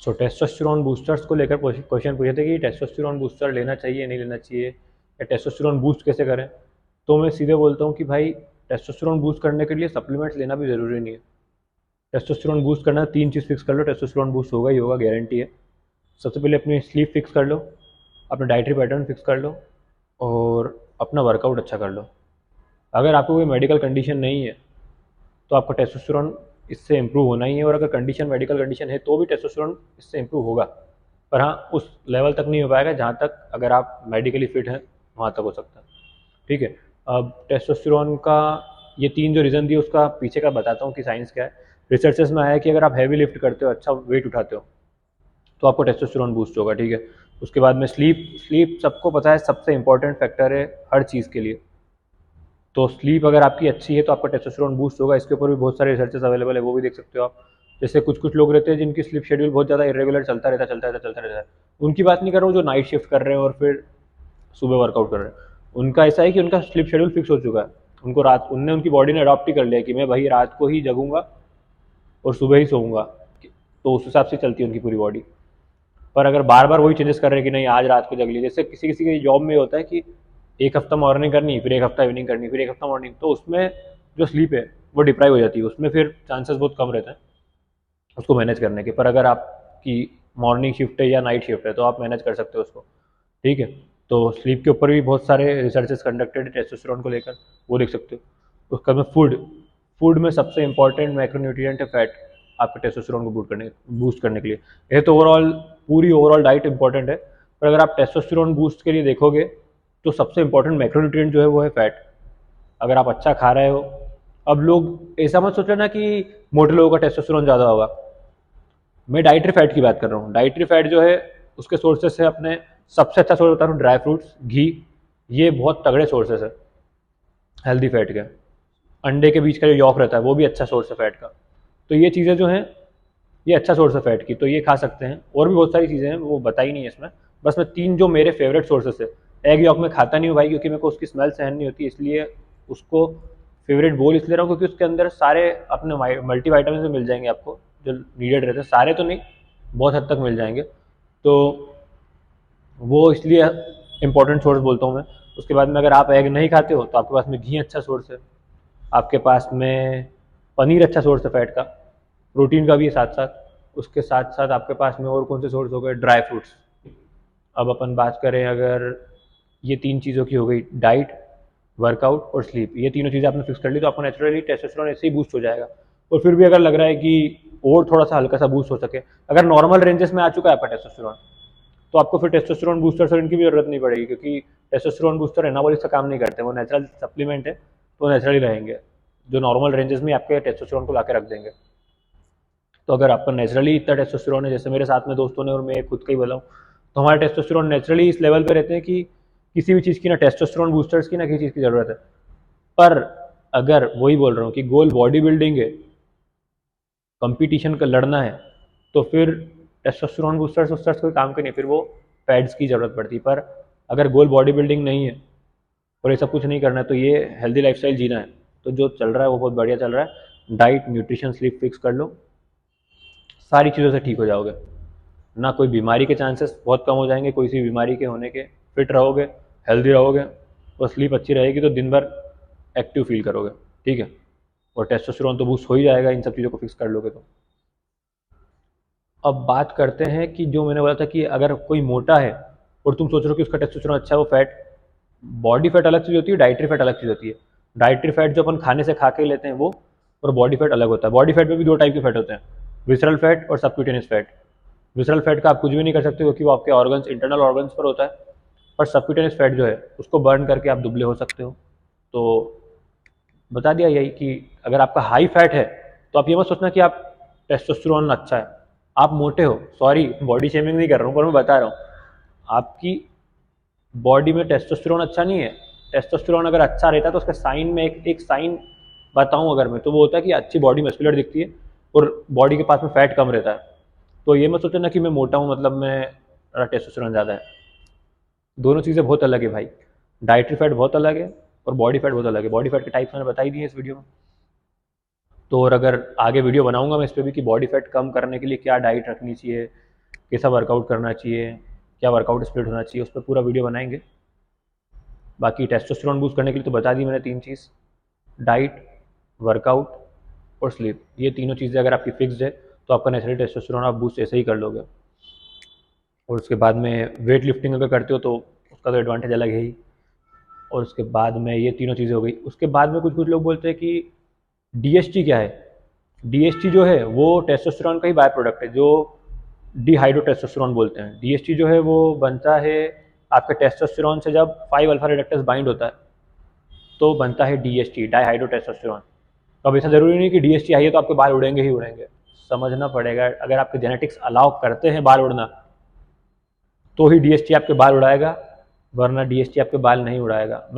सो testosterone boosters को लेकर question पूछे थे कि टेस्टोस्टेरोन बूस्टर लेना चाहिए नहीं लेना चाहिए, या टेस्टोस्टेरोन बूस्ट कैसे करें। तो मैं सीधे बोलता हूँ कि भाई टेस्टोस्टेरोन बूस्ट करने के लिए सप्लीमेंट्स लेना भी ज़रूरी नहीं है। टेस्टोस्टेरोन बूस्ट करना है, 3 चीज़ फिक्स कर लो, टेस्टोस्टेरोन बूस्ट होगा ही होगा, गारंटी है। सबसे पहले अपनी स्लीप फिक्स कर लो, अपना डाइटरी पैटर्न फिक्स कर लो, और अपना वर्कआउट अच्छा कर लो। अगर आपको कोई मेडिकल कंडीशन नहीं है तो आपका टेस्टोस्टेरोन इससे इम्प्रूव होना ही है, और अगर कंडीशन मेडिकल कंडीशन है तो भी टेस्टोस्टेरोन इससे इम्प्रूव होगा। पर हाँ, उस लेवल तक नहीं हो पाएगा जहाँ तक अगर आप मेडिकली फिट हैं वहाँ तक हो सकता है। ठीक है। अब टेस्टोस्टेरोन का ये 3 जो रीज़न दिए उसका पीछे का बताता हूँ कि साइंस क्या है। रिसर्चेस में आया है कि अगर आप हैवी लिफ्ट करते हो, अच्छा वेट उठाते हो, तो आपको टेस्टोस्टेरोन बूस्ट होगा। ठीक है। उसके बाद में स्लीप स्लीप सबको पता है सबसे इंपॉर्टेंट फैक्टर है हर चीज़ के लिए। तो स्लीप अगर आपकी अच्छी है तो आपका टेस्टोस्टेरोन बूस्ट होगा। इसके ऊपर भी बहुत सारे रिसर्चेस अवेलेबल है, वो भी देख सकते हो आप। जैसे कुछ कुछ लोग रहते हैं जिनकी स्लीप शेड्यूल बहुत ज़्यादा इरेगुलर चलता रहता है। उनकी बात नहीं कर रहा हूँ जो नाइट शिफ्ट कर रहे हैं और फिर सुबह वर्कआउट कर रहे हैं। उनका ऐसा है कि उनका स्लीप शेड्यूल फिक्स हो चुका है। उनको रात उनने उनकी बॉडी ने अडॉप्ट ही कर लिया कि मैं भाई रात को ही जगूंगा और सुबह ही सोऊंगा। तो उस हिसाब से चलती है उनकी पूरी बॉडी। पर अगर बार बार वही चेंजेस कर रहे हैं कि नहीं आज रात को जग ली, जैसे किसी किसी के जॉब में होता है कि एक हफ्ता मॉर्निंग करनी, फिर एक हफ्ता इवनिंग करनी, फिर एक हफ्ता मॉर्निंग, तो उसमें जो स्लीप है वो डिप्राइव हो जाती है, उसमें फिर चांसेस बहुत कम रहते हैं उसको मैनेज करने के। पर अगर आपकी मॉर्निंग शिफ्ट है या नाइट शिफ्ट है तो आप मैनेज कर सकते हो उसको। ठीक है। तो स्लीप के ऊपर भी बहुत सारे रिसर्चेस कंडक्टेड है टेस्टोस्टेरोन को लेकर, वो देख सकते हो। उसका में फूड फूड में सबसे इंपॉर्टेंट मैक्रोन्यूट्रिएंट है फैट, आपके टेस्टोस्टेरोन को बूस्ट करने के लिए। यह तो पूरी ओवरऑल डाइट इंपॉर्टेंट है। पर अगर आप टेस्टोस्टेरोन बूस्ट के लिए देखोगे तो सबसे इंपॉर्टेंट मैक्रोन्यूट्रिएंट जो है वो है फैट। अगर आप अच्छा खा रहे हो, अब लोग ऐसा मत सोच लेना कि मोटे लोगों का टेस्टोस्टेरोन ज़्यादा होगा। मैं डाइटरी फैट की बात कर रहा हूँ। डाइटरी फैट जो है उसके सोर्सेस है अपने, सबसे अच्छा सोर्स बता रहा हूँ ड्राई फ्रूट्स, घी। ये बहुत तगड़े सोर्सेस है हेल्दी फैट के। अंडे के बीच का जो यॉक रहता है वो भी अच्छा सोर्स है फैट का। तो ये चीज़ें जो हैं ये अच्छा सोर्स है फैट की, तो ये खा सकते हैं। और भी बहुत सारी चीज़ें हैं वो बताई नहीं है इसमें। बस मैं 3 जो मेरे फेवरेट सोर्सेस है। एग यॉक में खाता नहीं हूँ भाई क्योंकि मेरे को उसकी स्मेल सहन नहीं होती, इसलिए उसको फेवरेट बोल इसलिए रहा हूँ क्योंकि उसके अंदर सारे अपने मल्टी वाइटामिन मिल जाएंगे आपको जो नीडेड रहते हैं। सारे तो नहीं, बहुत हद तक मिल जाएंगे। तो वो इसलिए इंपॉर्टेंट सोर्स बोलता हूँ मैं। उसके बाद में अगर आप एग नहीं खाते हो तो आपके पास में घी अच्छा सोर्स है, आपके पास में पनीर अच्छा सोर्स है फैट का, प्रोटीन का भी है साथ साथ। उसके साथ साथ आपके पास में और कौन से सोर्स हो गए, ड्राई फ्रूट्स। अब अपन बात करें अगर ये 3 चीज़ों की हो गई, डाइट, वर्कआउट और स्लीप, ये तीनों चीज़ें आपने फिक्स कर ली तो आपको नेचुरली टेस्टोस्टेरोन ऐसे ही बूस्ट हो जाएगा। और फिर भी अगर लग रहा है कि और थोड़ा सा हल्का सा बूस्ट हो सके, अगर नॉर्मल रेंजेस में आ चुका है आपका टेस्टोस्टेरोन, तो आपको फिर टेस्टोस्टेरोन बूस्टर और इनकी भी जरूरत नहीं पड़ेगी, क्योंकि टेस्टोस्टेरोन बूस्टर एनाबॉलिक का काम नहीं करते, वो नेचुरल सप्लीमेंट है तो नेचुरली रहेंगे, जो नॉर्मल रेंजेस में आपके टेस्टोस्टेरोन को ला रख देंगे। तो अगर आपका नेचुरली इतना टेस्टोस्टेरोन है, जैसे मेरे साथ में दोस्तों ने और मैं खुद का ही बोला हूँ, तो हमारे टेस्टोस्टेरोन नेचुरली इस लेवल पे रहते हैं कि किसी भी चीज़ की ना टेस्टोस्टेरोन बूस्टर्स की ना किसी चीज़ की ज़रूरत है। पर अगर वही बोल रहा हूँ कि गोल बॉडी बिल्डिंग है, कंपटीशन का लड़ना है, तो फिर टेस्टोस्टेरोन बूस्टर्स वूस्टर्स कोई काम के नहीं, फिर वो फैट्स की ज़रूरत पड़ती है। पर अगर गोल बॉडी बिल्डिंग नहीं है और ये सब कुछ नहीं करना है, तो ये हेल्दी लाइफस्टाइल जीना है, तो जो चल रहा है वो बहुत बढ़िया चल रहा है। डाइट, न्यूट्रिशन, स्लीप फिक्स कर लो, सारी चीज़ों से ठीक हो जाओगे। ना कोई बीमारी के चांसेस बहुत कम हो जाएंगे, कोई सी बीमारी के होने के, फिट रहोगे, हेल्दी रहोगे, और स्लीप अच्छी रहेगी तो दिन भर एक्टिव फील करोगे। ठीक है। और टेस्टोस्टेरोन तो बूस्ट हो ही जाएगा इन सब चीज़ों को फिक्स कर लोगे तो। अब बात करते हैं कि जो मैंने बोला था कि अगर कोई मोटा है और तुम सोच रहे हो कि उसका टेस्टोस्टेरोन अच्छा है, वो फैट, बॉडी फैट अलग चीज़ होती है, डाइटरी फैट अलग चीज़ होती है। डाइटरी फैट जो अपन खाने से खा के लेते हैं वो, और बॉडी फैट अलग होता है। बॉडी फैट में भी 2 टाइप के फैट होते हैं, विसरल फैट और सबक्यूटेनियस फैट। विसरल फैट का आप कुछ भी नहीं कर सकते क्योंकि वो आपके ऑर्गन्स, इंटरनल ऑर्गन्स पर होता है। पर सबक्यूटेनियस फैट जो है उसको बर्न करके आप दुबले हो सकते हो। तो बता दिया यही कि अगर आपका हाई फैट है तो आप ये मत सोचना कि आप टेस्टोस्टेरोन अच्छा है, आप मोटे हो, सॉरी बॉडी शेमिंग नहीं कर रहा हूँ, पर मैं बता रहा हूँ आपकी बॉडी में टेस्टोस्टेरोन अच्छा नहीं है। टेस्टोस्टेरोन अगर अच्छा रहता है तो उसके साइन में एक साइन बताऊं अगर मैं, तो वो होता है कि अच्छी बॉडी मस्कुलर दिखती है और बॉडी के पास में फैट कम रहता है। तो ये मत सोचना कि मैं मोटा हूँ मतलब मैं टेस्टोस्टेरोन ज़्यादा है। दोनों चीज़ें बहुत अलग है भाई। डाइटरी फैट बहुत अलग है और बॉडी फैट बहुत अलग है। बॉडी फैट के टाइप्स मैंने बताई दिए इस वीडियो में। तो और अगर आगे वीडियो बनाऊंगा मैं इस पर भी कि बॉडी फैट कम करने के लिए क्या डाइट रखनी चाहिए, कैसा वर्कआउट करना चाहिए, क्या वर्कआउट स्प्लिट होना चाहिए, उस पर पूरा वीडियो बनाएंगे। बाकी टेस्टोस्टेरोन बूस्ट करने के लिए तो बता दी मैंने 3 चीज़, डाइट, वर्कआउट और स्लीप। ये तीनों चीज़ें अगर आपकी फिक्स्ड है तो आपका नेचुरली टेस्टोस्टेरोन आप बूस्ट ऐसे ही कर लोगे। और उसके बाद में वेट लिफ्टिंग अगर करते हो तो उसका तो एडवांटेज अलग है ही। और उसके बाद में ये तीनों चीज़ें हो गई। उसके बाद में कुछ कुछ लोग बोलते हैं कि डीएसटी क्या है। डीएसटी जो है वो टेस्टोस्टेरोन का ही बाय प्रोडक्ट है, जो डिहाइड्रोटेस्टोस्टेरोन बोलते हैं। डीएसटी जो है वो बनता है आपके टेस्टोस्टेरोन से, जब 5 अल्फा रिडक्टेस बाइंड होता है तो बनता है डीएसटी, डाईहाइड्रोटेस्टोस्टेरोन। तो अब ऐसा ज़रूरी नहीं कि डीएसटी आई है तो आपके बाल उड़ेंगे ही उड़ेंगे, समझना पड़ेगा। अगर आपके जेनेटिक्स अलाउ करते हैं बाल उड़ना तो ही डीएसटी आपके बाल उड़ाएगा, वरना डीएसटी आपके बाल नहीं उड़ाएगा।